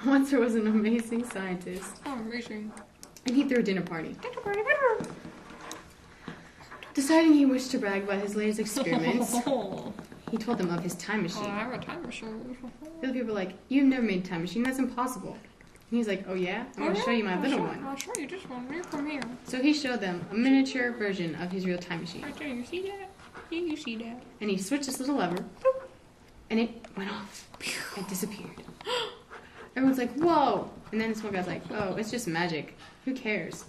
Once there was an amazing scientist. Oh, amazing. And he threw a dinner party. Dinner party. Deciding he wished to brag about his latest experiments, he told them of his time machine. Oh, I have a time machine. The other people were like, "You've never made a time machine, that's impossible." And he's like, "Oh yeah? I'm going to show you my little one." I'll show you this one right from here. So he showed them a miniature version of his real time machine. Right there, you see that? Yeah, you see that. And he switched this little lever, and it went off. It disappeared. Everyone's like, "Whoa!" And then this one guy's like, "Oh, it's just magic. Who cares?"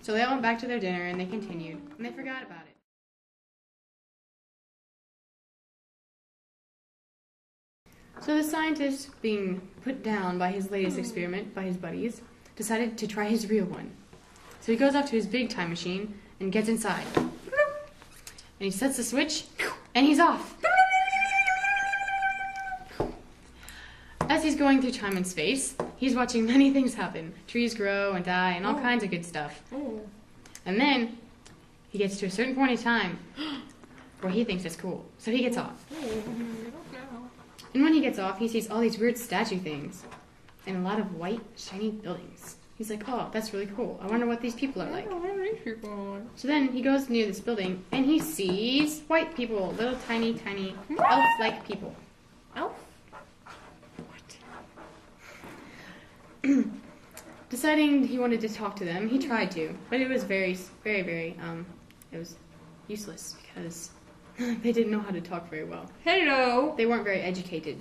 So they all went back to their dinner, and they continued, and they forgot about it. So the scientist, being put down by his latest experiment by his buddies, decided to try his real one. So he goes up to his big time machine and gets inside. And he sets the switch, and he's off. As he's going through time and space, he's watching many things happen. Trees grow and die and all kinds of good stuff. And then he gets to a certain point in time where he thinks it's cool. So he gets off. And when he gets off, he sees all these weird statue things and a lot of white, shiny buildings. He's like, "Oh, that's really cool. I wonder what these people are like." So then he goes near this building and he sees white people, little tiny, tiny elf-like people. Elf? What? Deciding he wanted to talk to them, he tried to, but it was very, it was useless because they didn't know how to talk very well. Hello. They weren't very educated.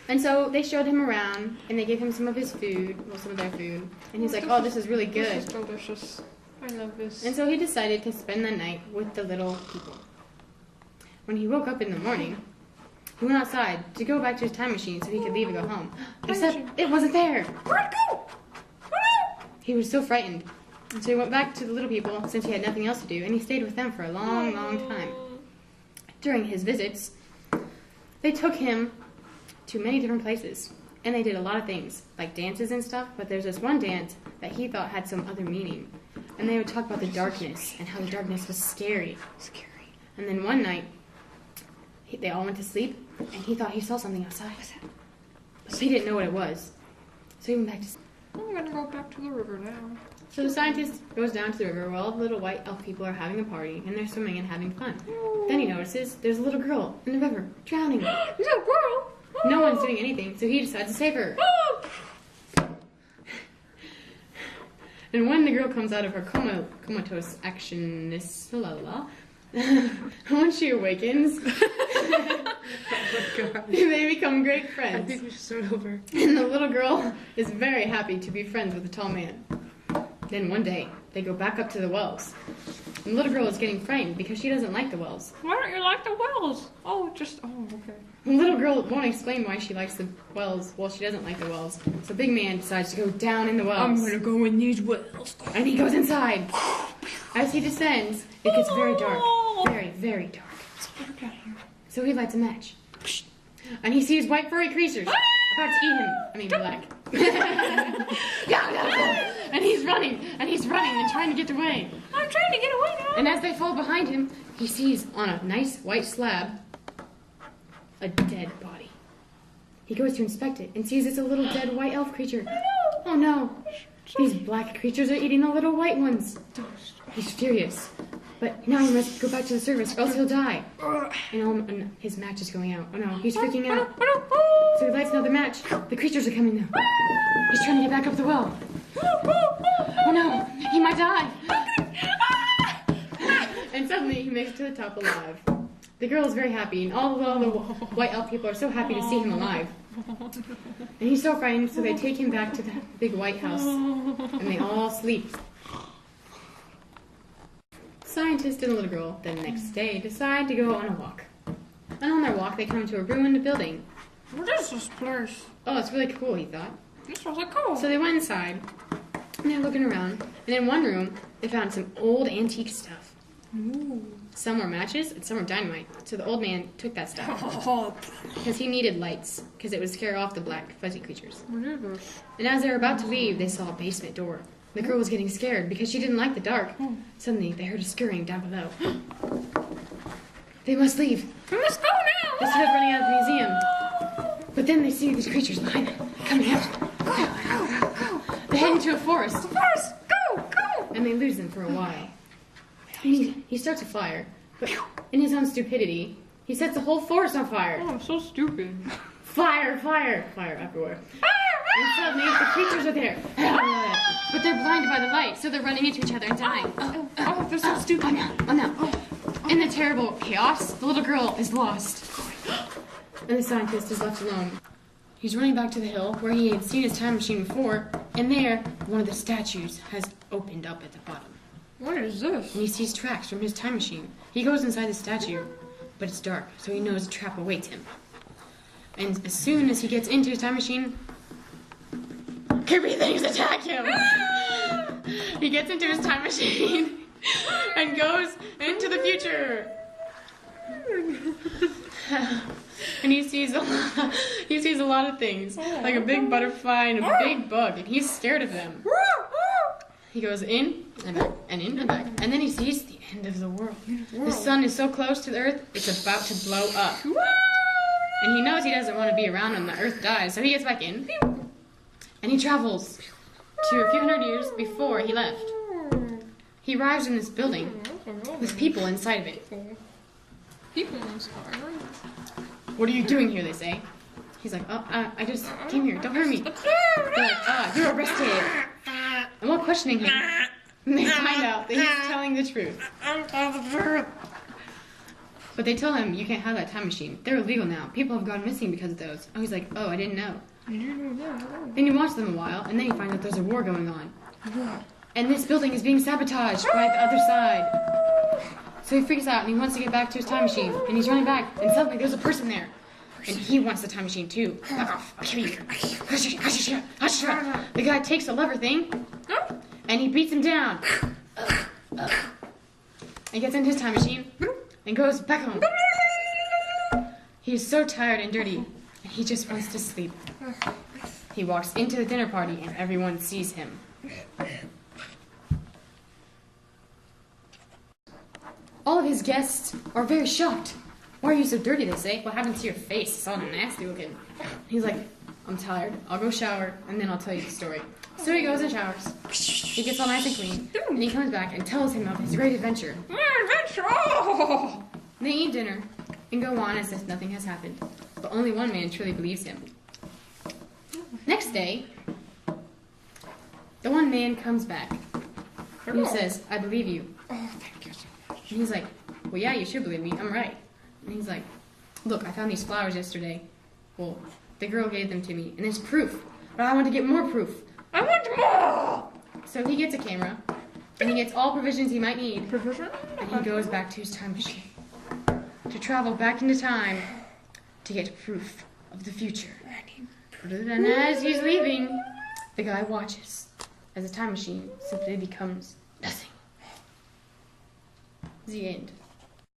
And so they showed him around, and they gave him some of his food, well, some of their food, and he's like, "Oh, this is really good." This is delicious. I love this. And so he decided to spend the night with the little people. When he woke up in the morning, he went outside to go back to his time machine so he could leave and go home. Except it wasn't there. Where'd it go? He was so frightened. And so he went back to the little people since he had nothing else to do, and he stayed with them for a long, long time. During his visits, they took him to many different places, and they did a lot of things, like dances and stuff, but there's this one dance that he thought had some other meaning. And they would talk about the darkness and how the darkness was scary. And then one night, they all went to sleep, and he thought he saw something outside. But he didn't know what it was. So he went back to sleep. I'm gonna go back to the river now. So the scientist goes down to the river where all the little white elf people are having a party, and they're swimming and having fun. Then he notices there's a little girl in the river, drowning. Little girl? No one's doing anything, so he decides to save her. And when the girl comes out of her comatose actionness, when she awakens, they become great friends. I think we should start over. And the little girl is very happy to be friends with the tall man. Then one day, they go back up to the wells. And the little girl is getting frightened because she doesn't like the wells. Why don't you like the wells? Oh, okay. The little girl won't explain why she likes the wells. Well, she doesn't like the wells. So Big Man decides to go down in the wells. I'm gonna go in these wells. And he goes inside. As he descends, it gets very dark. Very, very dark. So he lights a match. And he sees white furry creatures about to eat him. I mean, black. And he's running and trying to get away. I'm trying to get away now. And as they fall behind him, he sees on a nice white slab a dead body. He goes to inspect it and sees it's a little dead white elf creature. Oh no! These black creatures are eating the little white ones. He's furious. But now he must go back to the surface or else he'll die. And his match is going out. Oh no, he's freaking out. So he lights another match. The creatures are coming now. He's trying to get back up the well. Oh no, he might die. And suddenly he makes it to the top alive. The girl is very happy, and all the white elf people are so happy to see him alive. And he's so frightened, so they take him back to the big white house, and they all sleep. The scientist and the little girl, the next day, decide to go on a walk. And on their walk, they come to a ruined building. What is this place? Oh, it's really cool, he thought. This was cool. So they went inside, and they're looking around, and in one room, they found some old antique stuff. Ooh. Some were matches, and some were dynamite. So the old man took that stuff. Because he needed lights, because it would scare off the black, fuzzy creatures. And as they were about to leave, they saw a basement door. The girl was getting scared because she didn't like the dark. Suddenly, they heard a scurrying down below. They must leave. We must go now. They started running out of the museum. But then they see see these creatures behind them coming out. They head into a forest. First, go! And they lose them for a while. He starts a fire, but in his own stupidity, he sets the whole forest on fire. Oh, I'm so stupid. Fire everywhere. And suddenly the creatures are there. But they're blinded by the light, so they're running into each other and dying. Oh, they're so stupid. Oh no. In the terrible chaos, the little girl is lost. And the scientist is left alone. He's running back to the hill where he had seen his time machine before, and there, one of the statues has opened up at the bottom. What is this? And he sees tracks from his time machine. He goes inside the statue, but it's dark, so he knows a trap awaits him. And as soon as he gets into his time machine, creepy things attack him. He gets into his time machine and goes into the future. And he sees a lot of things, like a big butterfly and a big bug, and he's scared of them. He goes in and back, and in and back, and then he sees the end of the world. The sun is so close to the earth, it's about to blow up. And he knows he doesn't want to be around when the earth dies, so he gets back in. And he travels to a few hundred years before he left. He arrives in this building with people inside of it. People inside. What are you doing here, they say. He's like, oh, I just came here, don't hurt me. They're like, you're arrested. And while questioning him, they find out that he's telling the truth. But they tell him, you can't have that time machine. They're illegal now. People have gone missing because of those. Oh, he's like, oh, I didn't know. Then he watches them a while, and then he finds out there's a war going on. And this building is being sabotaged by the other side. So he freaks out, and he wants to get back to his time machine. And he's running back, and suddenly there's a person there. And he wants the time machine too. Back off. I'll kill you. The guy takes the lever thing, and he beats him down. And gets into his time machine, and goes back home. He's so tired and dirty, and he just wants to sleep. He walks into the dinner party, and everyone sees him. All of his guests are very shocked. Why are you so dirty, they say. What happened to your face? It's all nasty looking. He's like, I'm tired. I'll go shower, and then I'll tell you the story. So he goes and showers. He gets all nice and clean, and he comes back and tells him of his great adventure. Adventure! Oh! They eat dinner and go on as if nothing has happened. But only one man truly believes him. Next day, the one man comes back. And he says, I believe you. Oh, thank you so much. And he's like, well, yeah, you should believe me. I'm right. And he's like, look, I found these flowers yesterday. Well, the girl gave them to me. And there's proof. But I want to get more proof. I want more! So he gets a camera. And he gets all provisions he might need. And he goes back to his time machine. To travel back into time. To get proof of the future. And as he's leaving, the guy watches. As the time machine simply becomes nothing. The end.